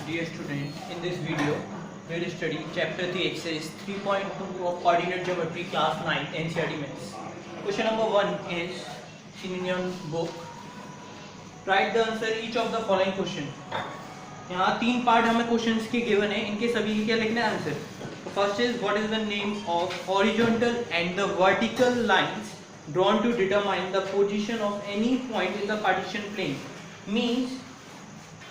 Dear student, in this video we will study chapter 3 exercise 3.2 of coordinate geometry class 9 NCERT Maths. Question number 1 is seen in your book. Write the answer each of the following question. यहाँ तीन part हमें questions के given है, इनके सभी के क्या लिखना है answer. First is what is the name of horizontal and the vertical lines drawn to determine the position of any point in the Cartesian plane. Means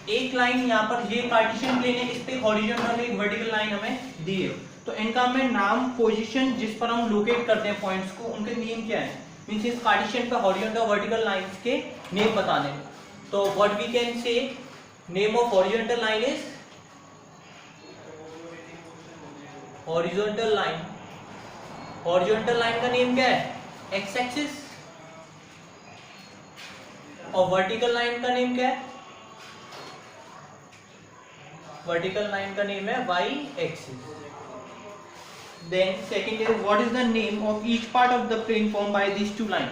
एक लाइन यहाँ पर ये कार्टेशियन प्लेन है, इस पे हॉरिजॉन्टल एक वर्टिकल लाइन हमें दी है, तो इनका हमें नाम पोजीशन जिस पर हम लोकेट करते हैं पॉइंट्स को, उनके नेम क्या है. मींस इस कार्टेशियन पे हॉरिजॉन्टल वर्टिकल लाइंस के नेम बताने. तो what we can say name of horizontal line is horizontal line. Horizontal line का नेम क्या है? X axis. और वर्टिकल लाइन का नेम क्या है? वर्टिकल लाइन का नेम है Y axis. Then second is what is the name of each part of the plane form by this two line.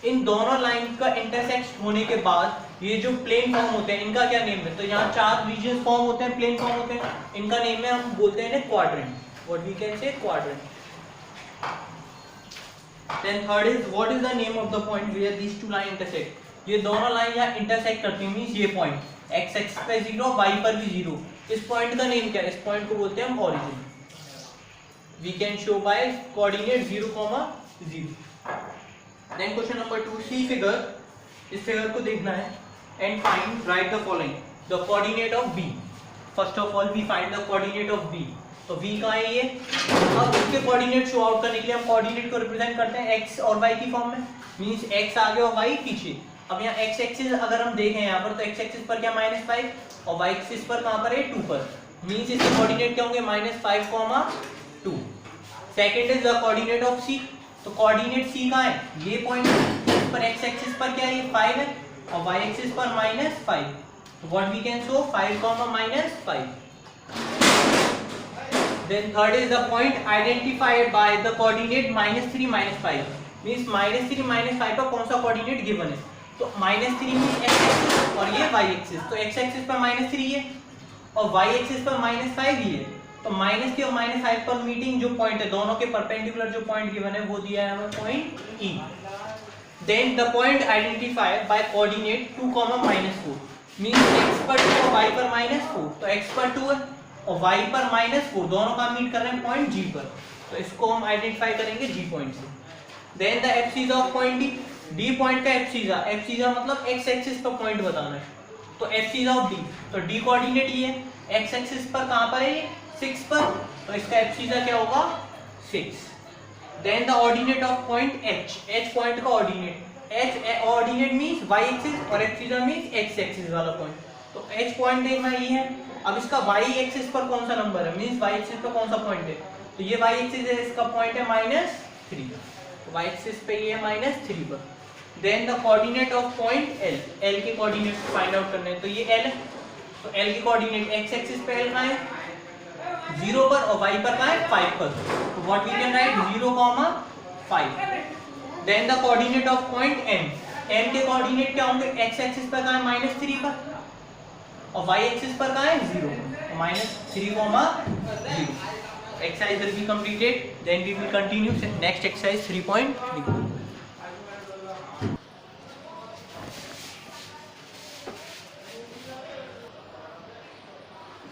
इन दोनों लाइन का इंटरसेक्ट होने के बाद ये जो प्लेन फॉर्म होते हैं इनका क्या नेम है. तो यहाँ चार रीजन फॉर्म होते हैं, प्लेन फॉर्म होते हैं, इनका नेम है, हम बोलते हैं quadrant. What we can say quadrant. Then third is what is the name of the point where this two line intersect. ये दोनों लाइन यहाँ इंटरसेक्ट करती हैं, मींस ये पॉइंट एक्स एक्सिस पे 0, वाई पर भी 0. इस पॉइंट का नेम क्या है? इस पॉइंट को बोलते हैं हम origin. We can show by coordinate 0, 0. Then question number 2, see figure. इस फिगर को देखना है and find write the following the coordinate of B. First of all we find the coordinate of B. तो v कहाँ है ये? अब इसके कोऑर्डिनेट शो आउट करने के लिए हम कोऑर्डिनेट को रिप्रेजेंट करते हैं x और y की फॉर्म में. मींस x आगे और y पीछे. अब यहाँ x एक्सिस अगर हम देखें यहाँ पर, तो x एक्सिस पर क्या -5 और y एक्सिस पर कहाँ पर है 2 पर. मींस इसके कोऑर्डिनेट क्या होंगे? -5, 2. Second is the coordinate of c. तो कोऑर्डिनेट c कहाँ है? ये पॉइंट पर x एक्सिस पर क्या है? ये 5 है और y एक्सिस पर -5. तो what we can show 5, -5. Then third is the point identified by the coordinate -3, -5. Means -3, -5 पर कौन सा कोऑर्डिनेट गिवन है? तो -3 मींस x एक्सिस और ये y एक्सिस. तो x एक्सिस पर -3 है और y एक्सिस पर -5 ही है. तो -3 और -5 पर मीटिंग जो पॉइंट है, दोनों के परपेंडिकुलर जो पॉइंट गिवन है वो दिया है हमें point E. Then the point identified by coordinate 2, -4. Means x पर 2 और y पर -4. तो x पर 2 है और y पर -4, दोनों का मीट कर रहे हैं पॉइंट G पर. तो इसको हम आइडेंटिफाई करेंगे G पॉइंट से. Then the abscissa of point D. D point का एब्सिस मतलब x एक्सिस पर पॉइंट बताना है. तो एब्सिस ऑफ D. तो D कोऑर्डिनेट ये है, x एक्सिस पर कहां पर है? ये 6 पर. तो इसका एब्सिस क्या होगा? 6. Then the ordinate of point H. H point का ordinate. H ordinate means y axis और एब्सिस मींस x एक्सिस वाला पॉइंट. तो H पॉइंट में ये है. अब इसका y एक्सिस पर कौन सा नंबर है? मींस y एक्सिस पर कौन सा पॉइंट है? तो ये y एक्सिस है, इसका पॉइंट है -3. तो y एक्सिस पे ये है -3 पर. Then the coordinate of point L. L के कोऑर्डिनेट फाइंड आउट करने हैं. तो ये L है, तो L के कोऑर्डिनेट x एक्सिस पे L कहां है? 0 पर और y पर कहां है? 5 पर. तो what we can write 0, 5. Then the coordinate of point M. M के कोऑर्डिनेट क्या होंगे? x एक्सिस पर कहां है? -3 पर और y एक्सिस पर कहां है? 0. -3, 0. Exercise will be completed. Then we will continue next exercise 3.3.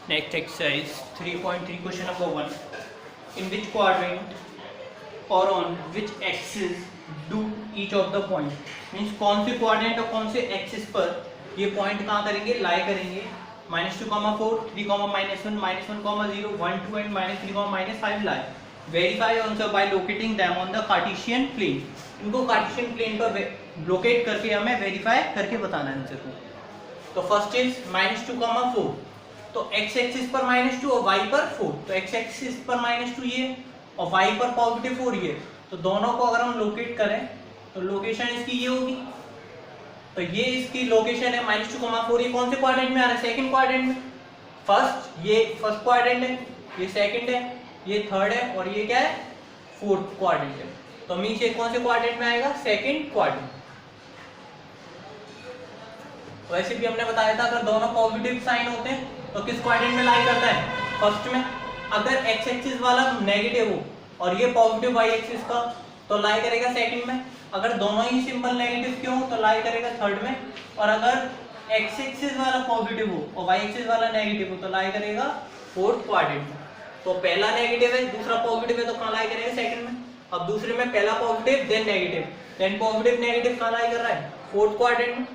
Next exercise 3.3 question number 1. In which quadrant or on which axis do each of the point? Means कौन से quadrant और कौन से axis पर ये पॉइंट कहाँ करेंगे? लाई करेंगे. -2, 4, 3, -1, -1, 0, 1, 2 and -3, -5 lie. Verify answer by locating them on the Cartesian plane. इनको कार्टेशियन प्लेन पर लोकेट करके हमें वेरीफाई करके बताना है आंसर को. तो फर्स्ट इज -2, 4. तो x एक्सिस पर -2 और y पर 4. तो x एक्सिस पर -2 ये और y पर +4 ये. तो दोनों को अगर हम लोकेट करें तो लोकेशन इसकी ये होगी. तो ये इसकी लोकेशन है -2, 4. ये कौन से क्वाड्रेंट में आ रहा है? सेकंड क्वाड्रेंट में. ये फर्स्ट क्वाड्रेंट है, ये सेकंड है, ये थर्ड है और ये क्या है? फोर्थ क्वाड्रेंट है. तो मींस ये कौन से क्वाड्रेंट में आएगा? Second quadrant. वैसे भी हमने बताया था अगर दोनों पॉजिटिव साइन होते हैं तो किस क्वाड्रेंट में लाई करता है? फर्स्ट में। अगर एक्स एक्सिस वाला नेगेटिव हो और ये पॉजिटिव वाई एक्सिस का, तो लाई करेगा सेकंड में। अगर दोनों ही सिंबल नेगेटिव के हो तो लाई करेगा थर्ड में। और अगर एक्स एक्सिस वाला पॉजिटिव हो और वाई एक्सिस वाला नेगेटिव हो तो लाई करेगा फोर्थ क्वाड्रेंट में। तो पहला नेगेटिव है, दूसरा पॉजिटिव है, तो कहाँ लाई करेगा? सेकंड में। अब दूसरे में पहला positive then negative, then positive negative कहाँ लाई कर रहा है? फोर्थ क्वाड्रेंट में।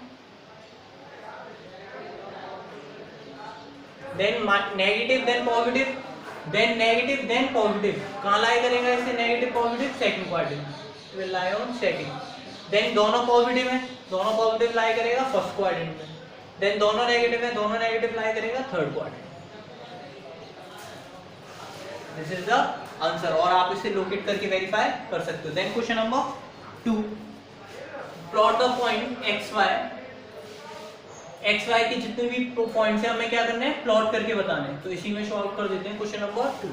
Then negative then positive, then negative then positive, कहाँ लाई करेगा इसे? नेगेटिव पॉजिटिव सेकंड क्वाड्रेंट में, will lie on second. Then दोनों पॉजिटिव है, दोनों पॉजिटिव लाई करेगा फर्स्ट क्वाड्रेंट में। देन दोनों नेगेटिव है, दोनों नेगेटिव लाई करेगा third quadrant. This is the answer, और आप इसे लोकेट करके वेरीफाई कर सकते हो। Then question number 2, plot the point x y. X y के जितने भी पॉइंट्स हैं हमें क्या करना है? प्लॉट करके बताना है। तो इसी में सॉल्व कर देते हैं question number 2।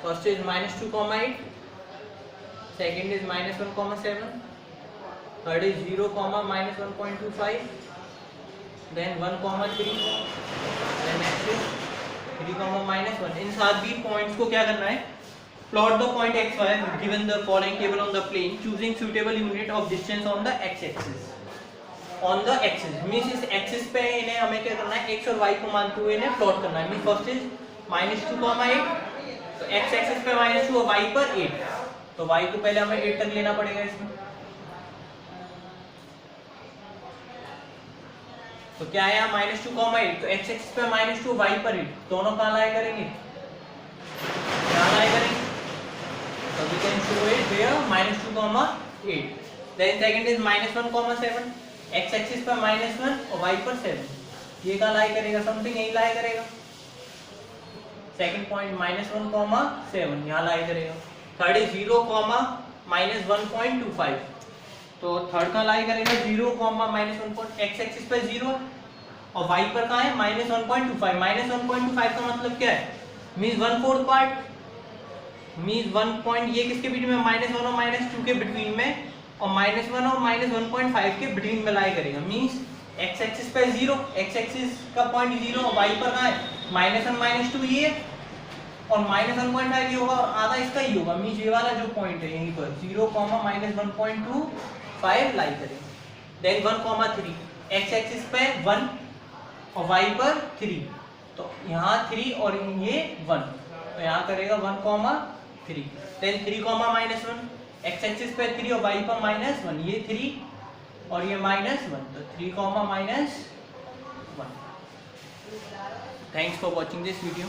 First is -2,8, second is -1,7, third is 0, -1.25, then 1,3, then next is 3, -1। इन सात भी पॉइंट्स को क्या करना है? Plot the point x y given the following table on the plane, choosing suitable unit of distance on the x axis. On the axis means इस axis पे इन्हें हमें क्या करना है? एक्स और वाई को मानते हुए इन्हें प्लॉट करना है। मींस फर्स्ट इज -2,8, तो एक्स एक्सिस पे -2 और वाई पर 8, तो y को पहले हमें 8 तक लेना पड़ेगा इसमें। तो क्या है यहाँ? -2,8, तो x एक्सिस पे -2, y पर 8, दोनों कहाँ लाई करेंगे? यहाँ लाई करेंगे। तो we can show it here -2,8। Then second is -1,7, x axis पे -1 और y पर 7, ये कहाँ लाई करेगा? समथिंग यही लाई करेगा। सेकंड पॉइंट -1,7 यहाँ लाई करेगा। थर्ड इज 0, -1.25, तो थर्ड का लाई करेगा 0, -1. एक्स एक्सिस पे 0 और वाई पर कहाँ है? -1.25। -1.25 का मतलब क्या है? मींस 1/4 पार्ट, मींस 1 पॉइंट, ये किसके बीच में? -1 और -2 के बिटवीन में, और -1 और -1.5 के बिटवीन में लाई करेगा। मींस एक्स एक्सिस पे 0, एक्स एक्सिस का पॉइंट 0 और वाई पर कहाँ है? -1 -2 ये, और -1.5 ये होगा और आधा इसका ही होगा। मींस ये वाला जो पॉइंट है यहीं पर 0, -1.25 लाई करें। देन 1,3, एक्स एक्सिस पे 1 और वाई पर 3, तो यहाँ 3 और ये 1, तो यहाँ करेगा 1,3। देन 3, -1, एक्स एक्सिस पे 3 और वाई पर -1, ये 3 और ये -1, तो 3, -1। Thanks for watching this video.